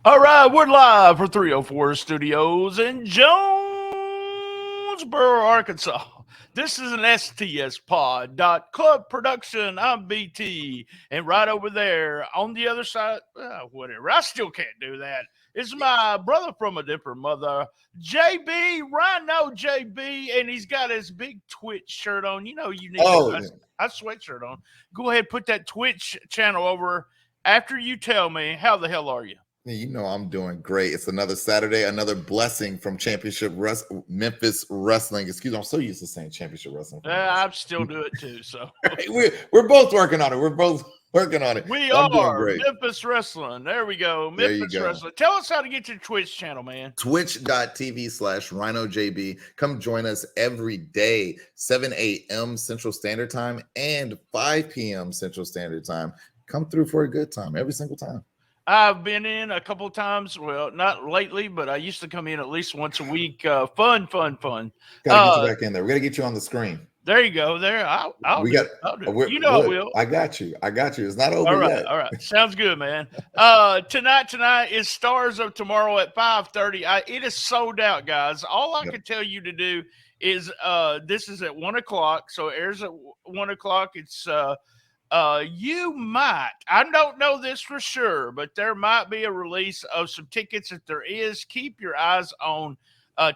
All right, we're live for 304 Studios in Jonesboro, Arkansas. This is an STS Pod Club production. I'm BT, and right over there on the other side, whatever. I still can't do that. It's my brother from a different mother, JB, RynoJB, and he's got his big Twitch shirt on. You know, you need a sweatshirt on. Go ahead, put that Twitch channel over after you tell me how the hell are you. You know I'm doing great. It's another Saturday, another blessing from Memphis Wrestling. Excuse me, I'm so used to saying Championship Wrestling. I still do it too. So we're both working on it. We are Memphis Wrestling. There we go. Memphis Wrestling. Tell us how to get to the Twitch channel, man. Twitch.tv/RynoJB. Come join us every day, 7 a.m. Central Standard Time and 5 p.m. Central Standard Time. Come through for a good time every single time. I've been in a couple of times. Well, not lately, but I used to come in at least once a week. Fun. Gotta get you back in there. We gotta get you on the screen. There you go. There, I'll do it. You know, I will. I got you. It's not over yet. All right. Sounds good, man. Tonight is Stars of Tomorrow at 5:30. It is sold out, guys. All I can tell you to do is this is at 1:00, so it airs at 1:00. It's you might, I don't know this for sure, but there might be a release of some tickets. If there is, keep your eyes on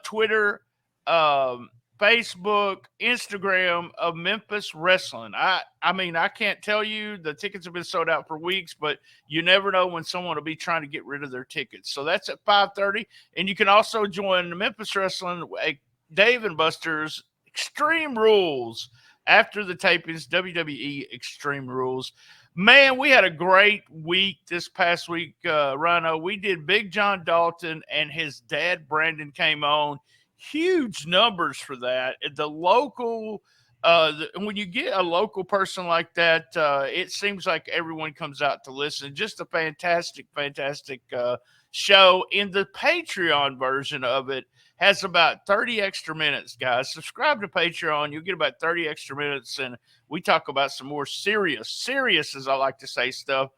Twitter, Facebook, Instagram of Memphis Wrestling. I mean, I can't tell you the tickets have been sold out for weeks, but you never know when someone will be trying to get rid of their tickets. So that's at 5:30. And you can also join the Memphis Wrestling, Dave and Buster's Extreme Rules. After the tapings, WWE Extreme Rules. Man, we had a great week this past week, Rhino. We did Big John Dalton and his dad, Brandon, came on. Huge numbers for that. The local, when you get a local person like that, it seems like everyone comes out to listen. Just a fantastic show. In the Patreon version of it, has about 30 extra minutes, guys. Subscribe to Patreon. You'll get about 30 extra minutes, and we talk about some more serious, as I like to say, stuff.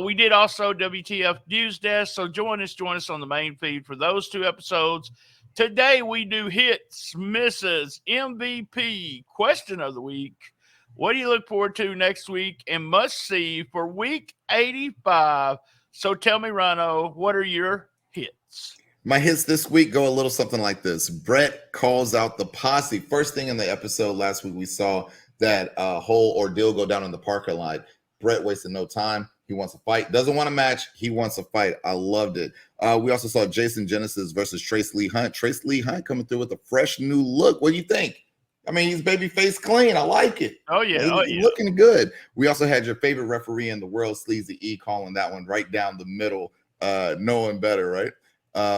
We did also WTF News Desk, so join us on the main feed for those two episodes. Today we do hits, misses, MVP, question of the week. What do you look forward to next week and must see for week 85? So tell me, Rhino, what are your hits? My hits this week go a little something like this. Brett calls out the posse. First thing in the episode last week, we saw that whole ordeal go down in the parking lot. Brett wasted no time. He wants a fight. Doesn't want a match. He wants a fight. I loved it. We also saw Jason Genesis versus Trace Lee Hunt. Trace Lee Hunt coming through with a fresh new look. What do you think? I mean, he's babyface clean. I like it. Oh, yeah. He's looking good. We also had your favorite referee in the world, Sleazy E, calling that one right down the middle. No one better, right?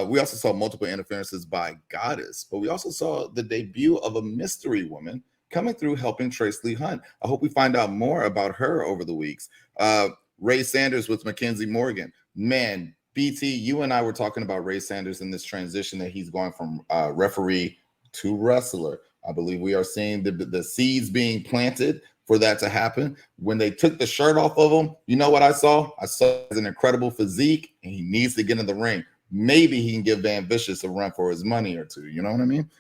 We also saw multiple interferences by Goddess, but we also saw the debut of a mystery woman coming through helping Trace Lee Hunt. I hope we find out more about her over the weeks. Ray Sanders with Mackenzie Morgan. Man, BT, you and I were talking about Ray Sanders in this transition that he's going from referee to wrestler. I believe we are seeing the seeds being planted for that to happen. When they took the shirt off of him, you know what I saw? I saw an incredible physique, and he needs to get in the ring. Maybe he can give Van Vicious a run for his money or two. You know what I mean?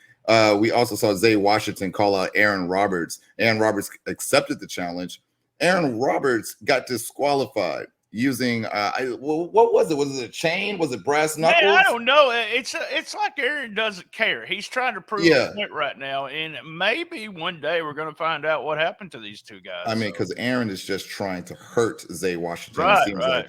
We also saw Zay Washington call out Aaron Roberts. Aaron Roberts accepted the challenge. Aaron Roberts got disqualified using what was it? Was it a chain? Was it brass knuckles? Man, I don't know. It's like Aaron doesn't care. He's trying to prove a point right now, and maybe one day we're going to find out what happened to these two guys. I mean, because Aaron is just trying to hurt Zay Washington. Right, it seems like.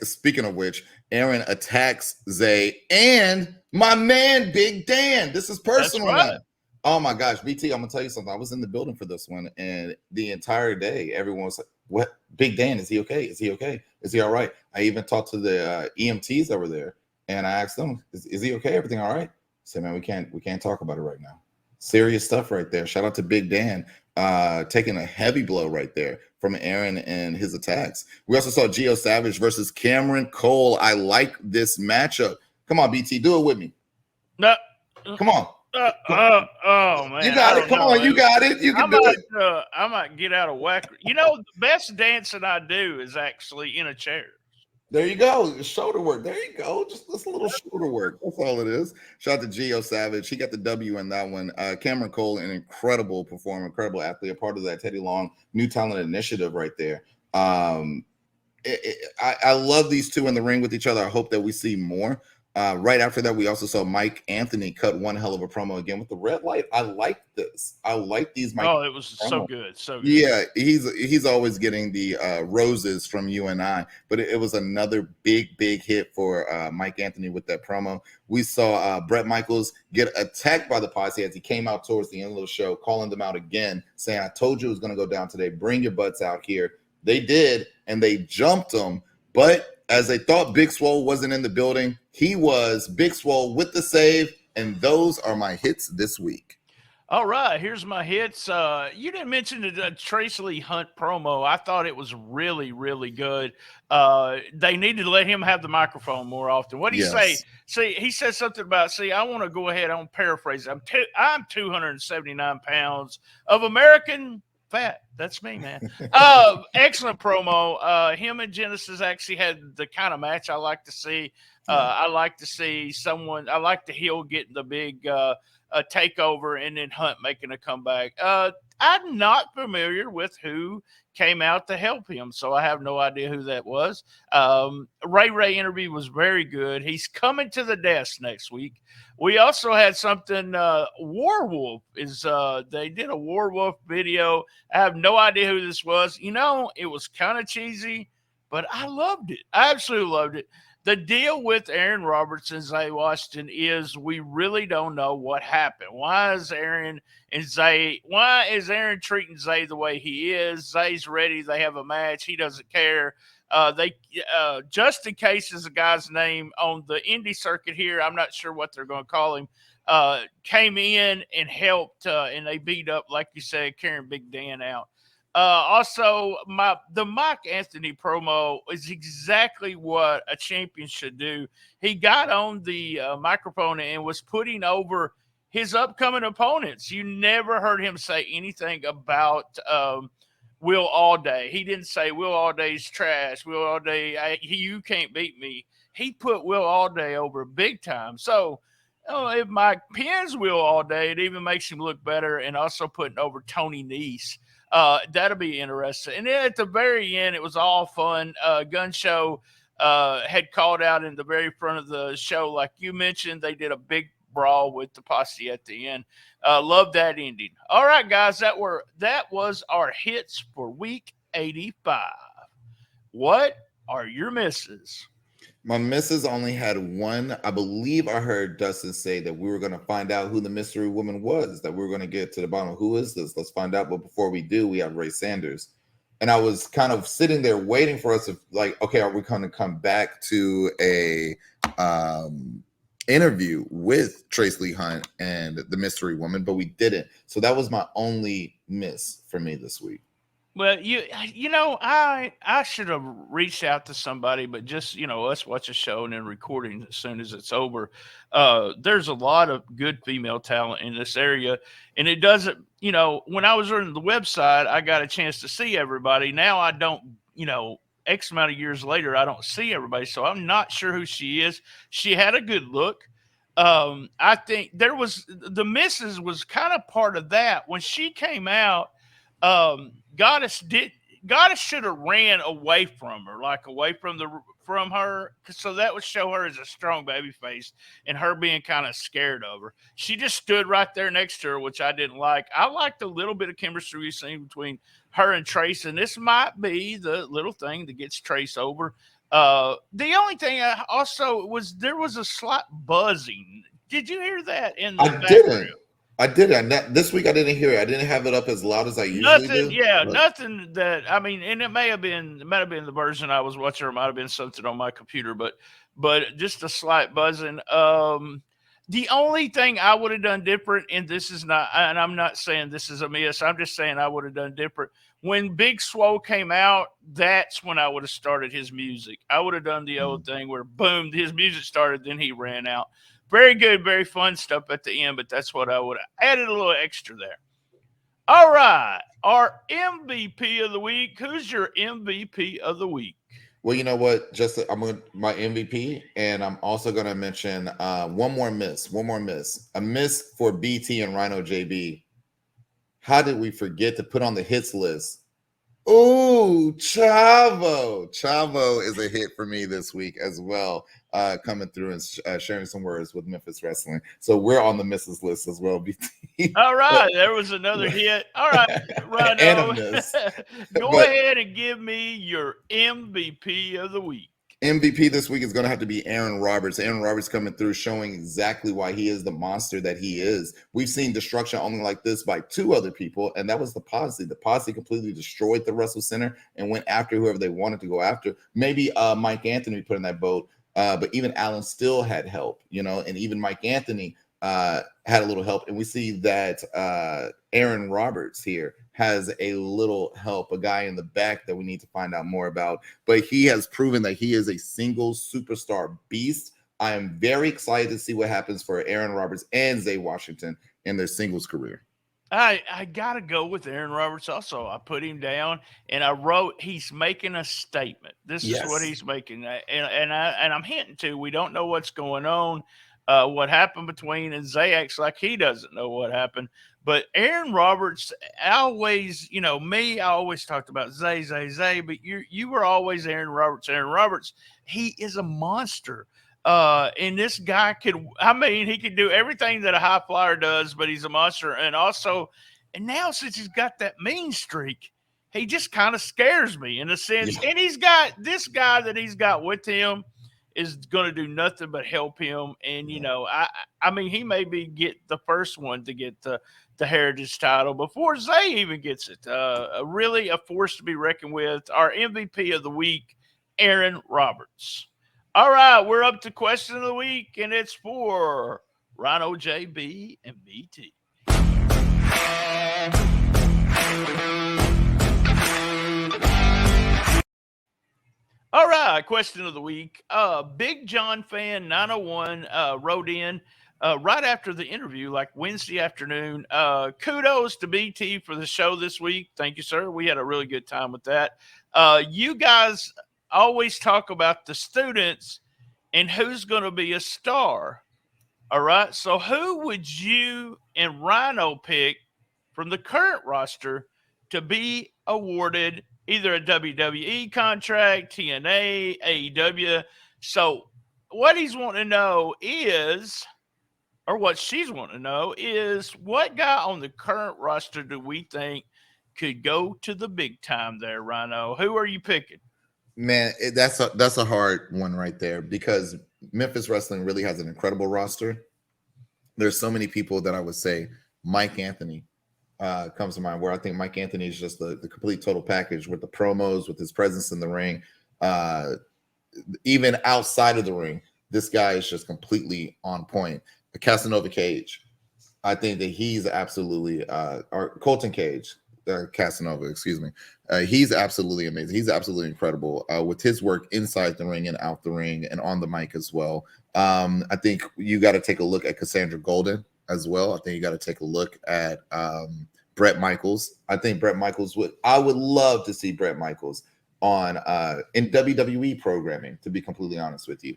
Speaking of which, Aaron attacks Zay and my man Big Dan. This is personal. That's right. Oh my gosh, BT, I'm gonna tell you something. I was in the building for this one, and the entire day, everyone was like, "What, Big Dan? Is he okay? Is he okay? Is he all right?" I even talked to the EMTs that were there, and I asked them, "Is he okay? Everything all right?" I said, "Man, we can't talk about it right now." Serious stuff right there. Shout out to Big Dan, taking a heavy blow right there from Aaron and his attacks. We also saw Gio Savage versus Cameron Cole. I like this matchup. Come on, BT, do it with me. No, come on. Oh man, you got it. Come on, you got it. You can do it. I might get out of whack. You know, the best dancing I do is actually in a chair. There you go. Shoulder work. There you go. Just a little shoulder work. That's all it is. Shout out to Gio Savage. He got the W in that one. Cameron Cole, an incredible performer, incredible athlete, a part of that Teddy Long New Talent Initiative right there. I love these two in the ring with each other. I hope that we see more. Right after that, we also saw Mike Anthony cut one hell of a promo again with the red light. I like this. I like these. It was so good. So good. Yeah, he's always getting the roses from you and I, but it was another big hit for Mike Anthony with that promo. We saw Bret Michaels get attacked by the posse as he came out towards the end of the show, calling them out again, saying, "I told you it was going to go down today. Bring your butts out here." They did, and they jumped him, but as they thought Big Swole wasn't in the building, he was. Big Swole with the save, and those are my hits this week. All right, here's my hits. You didn't mention the Tracy Lee Hunt promo. I thought it was really, really good. They needed to let him have the microphone more often. What did he say? See, he said something about, I want to go ahead, I'm paraphrasing. I'm 279 pounds of American fat. That's me, man. Excellent promo. Him and Genesis actually had the kind of match I like to see. I like to see I like the heel getting the big takeover and then Hunt making a comeback. I'm not familiar with who came out to help him, so I have no idea who that was. Ray interview was very good. He's coming to the desk next week. We also had something, Warwolf is, they did a Warwolf video. I have no idea who this was. It was kind of cheesy, but I loved it. I absolutely loved it. The deal with Aaron Roberts and Zay Washington is we really don't know what happened. Why is Aaron treating Zay the way he is? Zay's ready. They have a match. He doesn't care. Justin Case is a guy's name on the indie circuit here. I'm not sure what they're going to call him. Came in and helped, and they beat up, like you said, carrying Big Dan out. Also, the Mike Anthony promo is exactly what a champion should do. He got on the microphone and was putting over his upcoming opponents. You never heard him say anything about Will Allday. He didn't say Will Allday's trash. Will Allday, you can't beat me. He put Will Allday over big time. So if Mike pins Will Allday, it even makes him look better, and also putting over Tony Nese. That'll be interesting. And then at the very end, it was all fun. Gun Show had called out in the very front of the show, like you mentioned. They did a big brawl with the posse at the end. Love that ending. All right, guys, that was our hits for week 85. What are your misses? My missus only had one. I believe I heard Dustin say that we were going to find out who the mystery woman was, that we were going to get to the bottom of who is this. Let's find out. But before we do, we have Ray Sanders. And I was kind of sitting there waiting for us to, like, okay, are we going to come back to a interview with Tracy Lee Hunt and the mystery woman? But we didn't. So that was my only miss for me this week. Well, I should have reached out to somebody, but just, us watch a show and then recording as soon as it's over. There's a lot of good female talent in this area, and it doesn't, when I was running the website, I got a chance to see everybody. Now I don't, X amount of years later, I don't see everybody, so I'm not sure who she is. She had a good look. I think the missus was kind of part of that. When she came out, Goddess should have ran away from her, like away from her, so that would show her as a strong baby face and her being kind of scared of her. She just stood right there next to her, which I didn't like. I liked a little bit of chemistry we've seen between her and Trace, and this might be the little thing that gets Trace over. The only thing there was a slight buzzing. Did you hear that in the background? I didn't. This week I didn't hear it. I didn't have it up as loud as I usually do. Yeah, nothing that, and it might have been the version I was watching, or it might have been something on my computer, but just a slight buzzing. The only thing I would have done different, and this is not, and I'm not saying this is a miss, I'm just saying I would have done different. When Big Swole came out, that's when I would have started his music. I would have done the old thing where, boom, his music started, then he ran out. Very good, very fun stuff at the end, but that's what I would have added a little extra there. All right, our MVP of the week. Who's your MVP of the week? Well, you know what? Just I'm going my MVP, and I'm also going to mention one more miss, a miss for BT and RynoJB. How did we forget to put on the hits list? Oh, Chavo. Chavo is a hit for me this week as well, coming through and sharing some words with Memphis Wrestling. So we're on the misses list as well, BT. All right, there was another hit. All right, And a Rhino, miss. go But ahead and give me your MVP of the week. MVP this week is going to have to be Aaron Roberts. Aaron Roberts coming through, showing exactly why he is the monster that he is. We've seen destruction only like this by two other people, and that was the Posse. The Posse completely destroyed the Wrestle Center and went after whoever they wanted to go after. Maybe Mike Anthony put in that boat, but even Allen still had help, and even Mike Anthony had a little help. And we see that Aaron Roberts here has a little help, a guy in the back that we need to find out more about. But he has proven that he is a single superstar beast. I am very excited to see what happens for Aaron Roberts and Zay Washington in their singles career. I gotta go with Aaron Roberts also. I put him down and I wrote he's making a statement. This is what he's making. And I'm hinting to, we don't know what's going on, what happened between, and Zay acts like he doesn't know what happened. But Aaron Roberts, I always talked about Zay, but you were always Aaron Roberts. Aaron Roberts, he is a monster. And this guy he could do everything that a high flyer does, but he's a monster. And now since he's got that mean streak, he just kind of scares me in a sense. Yeah. And he's got this guy that he's got with him is going to do nothing but help him. And, I mean, he maybe get the first one to get the Heritage title before Zay even gets it. Really a force to be reckoned with. Our MVP of the week, Aaron Roberts. All right, we're up to question of the week, and it's for RynoJB and BT. All right, question of the week. Big John fan 901 wrote in right after the interview, like Wednesday afternoon. Kudos to BT for the show this week. Thank you, sir. We had a really good time with that. You guys always talk about the students and who's going to be a star. All right. So who would you and Rhino pick from the current roster to be awarded either a WWE contract, TNA, AEW? So what he's wanting to know is, or what she's wanting to know is, what guy on the current roster do we think could go to the big time there, Rhino? Who are you picking? Man, that's a hard one right there, because Memphis Wrestling really has an incredible roster. There's so many people that I would say Mike Anthony comes to mind, where I think Mike Anthony is just the complete total package with the promos, with his presence in the ring. Even outside of the ring, this guy is just completely on point. Casanova Cage, I think that he's absolutely, or Colton Cage, Casanova, excuse me. He's absolutely amazing. He's absolutely incredible with his work inside the ring and out the ring and on the mic as well. I think you got to take a look at Cassandra Golden as well. I think you got to take a look at Bret Michaels. I think Bret Michaels I would love to see Bret Michaels on in WWE programming, to be completely honest with you.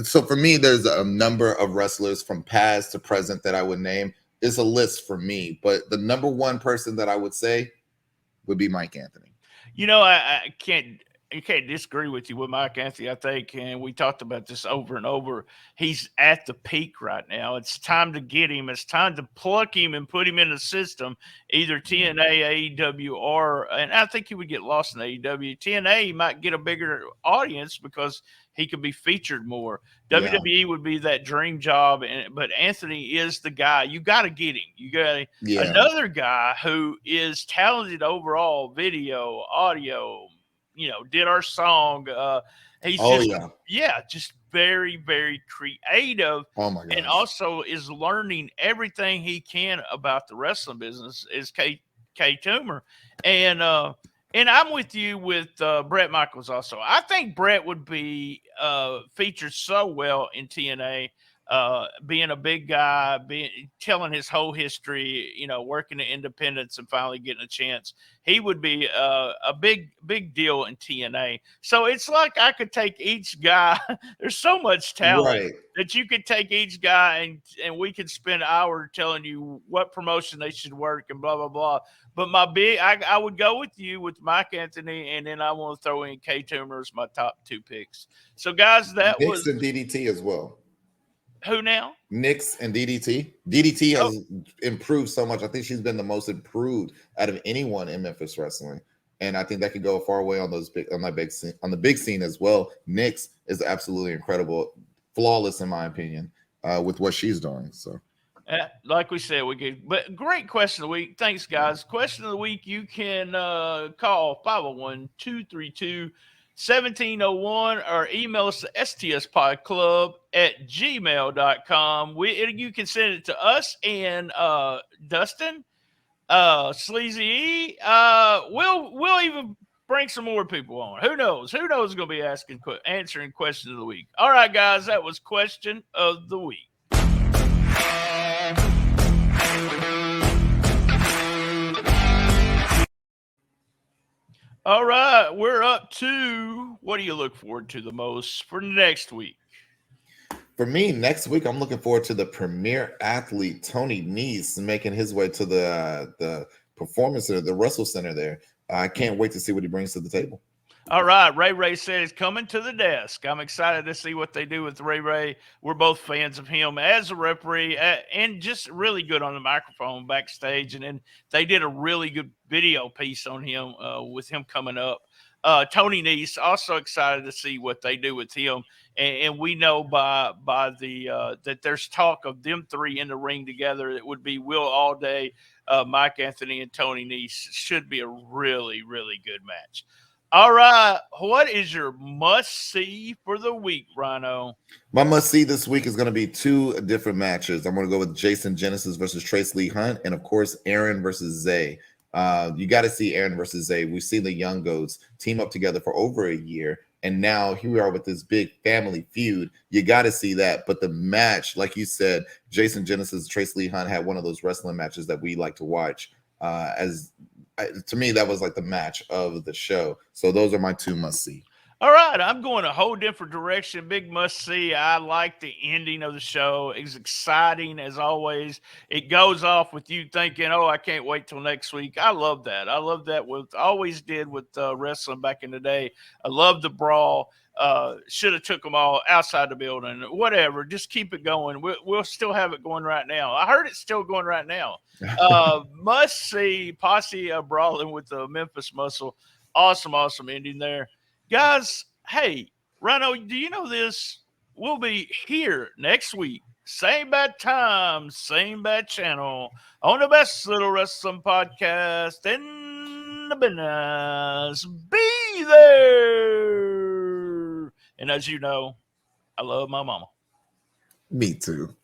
So for me, there's a number of wrestlers from past to present that I would name. It's a list for me, but the number one person that I would say would be Mike Anthony. I can't disagree with you with Mike Anthony. I think, and we talked about this over and over, he's at the peak right now. It's time to get him. It's time to pluck him and put him in the system, either TNA, AEW, and I think he would get lost in AEW. TNA, he might get a bigger audience because he could be featured more. WWE would be that dream job, but Anthony is the guy. You got to get him. You got another guy who is talented overall, video, audio. Did our song. He's just very, very creative. Oh my God! And also is learning everything he can about the wrestling business. Is K Toomer, and I'm with you with Bret Michaels also. I think Bret would be featured so well in TNA. being a big guy, telling his whole history, working at Independence and finally getting a chance. He would be a big deal in TNA. So it's like I could take each guy. There's so much talent Right. that you could take each guy and we could spend an hour telling you what promotion they should work and blah, blah, blah. But I would go with you with Mike Anthony, and then I want to throw in K Toomer as my top 2 picks. So guys, that Nix was and DDT as well. who now? Nix and DDT. DDT has improved so much. I think she's been the most improved out of anyone in Memphis wrestling, and I think that could go a far way on the big scene as well. Nix is absolutely incredible, flawless in my opinion, with what she's doing. So, like we said, but great question of the week. Thanks, guys. Question of the week: you can call 501-232-1701 or email us at stspodclub@gmail.com. You can send it to us and Dustin, Sleazy E. We'll even bring some more people on. Who knows? Who knows is going to be answering question of the week. All right, guys, that was question of the week. All right, we're up to, what do you look forward to the most for next week? For me, next week, I'm looking forward to the premier athlete, Tony Nese, making his way to the performance center, the Russell Center there. I can't wait to see what he brings to the table. All right, Ray said he's coming to the desk. I'm excited to see what they do with Ray. We're both fans of him as a referee and just really good on the microphone backstage. And then they did a really good video piece on him with him coming up. Tony Nese, also excited to see what they do with him. And we know by the that there's talk of them 3 in the ring together. It would be Will Allday, Mike Anthony, and Tony Nese. Should be a really, really good match. All right, what is your must-see for the week, Rhino? My must-see this week is going to be 2 different matches. I'm going to go with Jason Genesis versus Trace Lee Hunt, and, of course, Aaron versus Zay. You got to see Aaron versus Zay. We've seen the Young Goats team up together for over a year, and now here we are with this big family feud. You got to see that. But the match, like you said, Jason Genesis, Trace Lee Hunt had one of those wrestling matches that we like to watch to me, that was like the match of the show. So those are my 2 must-see. All right, I'm going a whole different direction. Big must-see. I like the ending of the show. It's exciting as always. It goes off with you thinking, oh, I can't wait till next week. I love that. I love that. Always did with wrestling back in the day. I love the brawl. Should have took them all outside the building. Whatever. Just keep it going. We'll still have it going right now. I heard it's still going right now. Must-see Posse brawling with the Memphis Muscle. Awesome ending there. Guys, hey, Rhino, do you know this? We'll be here next week. Same bad time, same bad channel on the best little wrestling podcast in the business. Be there. And as you know, I love my mama. Me too.